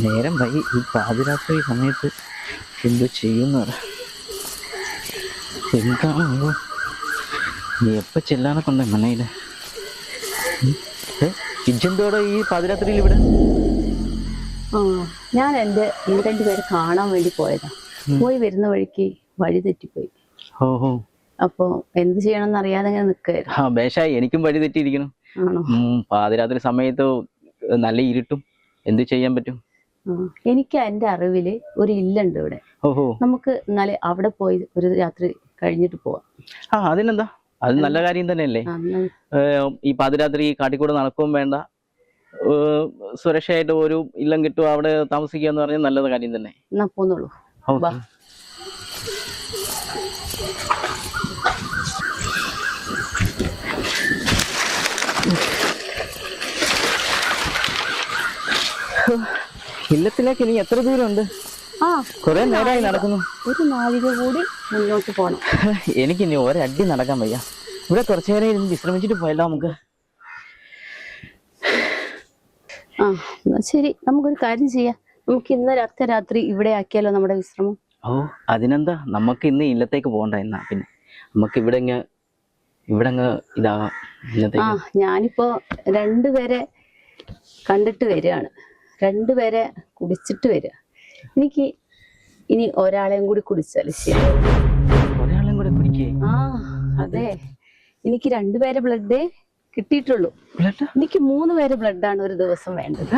നേരം വൈകി ഈ പാതിരാത്രി സമയത്ത് എന്തോ ചെയ്യുന്ന എന്താണോ നീ എപ്പോ ചെല്ലാനൊക്കെ ഉണ്ടോ മനയില്? ഇജെന്തോടെ ഈ പാതിരാത്രിയിൽ ഇവിടെ? ഞാൻ എൻ്റെ രണ്ടുപേരെ കാണാൻ വേണ്ടി പോയതാ. പോയി വരുന്ന വഴിക്ക് വഴി തെറ്റിപ്പോയി. ഓഹോ. അപ്പൊ എന്ത് ചെയ്യണമെന്ന് അറിയാതെ അങ്ങനെ നിൽക്കുകയായിരുന്നു. ബേഷായി, എനിക്കും വഴി തെറ്റിയിരിക്കണം. പാതിരാത്രി സമയത്ത് നല്ല ഇരുട്ടും, എന്ത് ചെയ്യാൻ പറ്റും? എനിക്ക് എൻ്റെ അറിവില് ഒരു ഇല്ലുണ്ട് ഇവിടെ. ഓഹോ. നമുക്ക് എന്നാലേ അവിടെ പോയി ഒരു രാത്രി കഴിഞ്ഞിട്ട് പോവാം. അതിനെന്താ, അത് നല്ല കാര്യം തന്നെയല്ലേ. ഈ പാതിരാത്രി കാട്ടിക്കൂടെ നടക്കുകയും വേണ്ട, സുരക്ഷയായിട്ട് ഒരു ഇല്ലം കിട്ടും, അവിടെ താമസിക്കുക എന്ന് പറഞ്ഞാൽ നല്ല കാര്യം തന്നെ. എന്നാ പോന്നുള്ളൂ. ഇല്ലത്തിലേക്ക് ഇനി എത്ര ദൂരമുണ്ട്? കുറെ നേരമായി നടക്കുന്നു. ഒരു നാഴിക കൂടി മുന്നോട്ട് പോകണം. എനിക്ക് ഇനി ഒരടി നടക്കാൻ വയ്യ. ഇവിടെ കുറച്ചു നേരം ഇരുന്ന് വിശ്രമിച്ചിട്ട് പോയല്ലോ നമുക്ക്. എന്നാ ശരി, നമുക്കൊരു കാര്യം ചെയ്യാം. നമുക്ക് ഇന്ന് രാത്രി ഇവിടെ ആക്കിയാലോ നമ്മുടെ വിശ്രമം? അതിനെന്താ, നമുക്ക് ഇന്ന് ഇല്ലത്തേക്ക് പോകണ്ട. എന്നാ പിന്നെ നമുക്ക് ഇവിടെ ഇതാകാം. ഞാനിപ്പോ രണ്ടുപേരെ കണ്ടിട്ട് വരികയാണ്, രണ്ടുപേരെ കുടിച്ചിട്ട് വരിക. എനിക്ക് ഇനി ഒരാളെയും കൂടി കുടിച്ചാൽ ശരി. ഒരാളെയും കൂടെ കുടിക്കേ? അതെ, എനിക്ക് രണ്ടുപേരെ ബ്ലഡേ കിട്ടിയിട്ടുള്ളൂ. എനിക്ക് 3 പേരെ ബ്ലഡാണ് ഒരു ദിവസം വേണ്ടത്.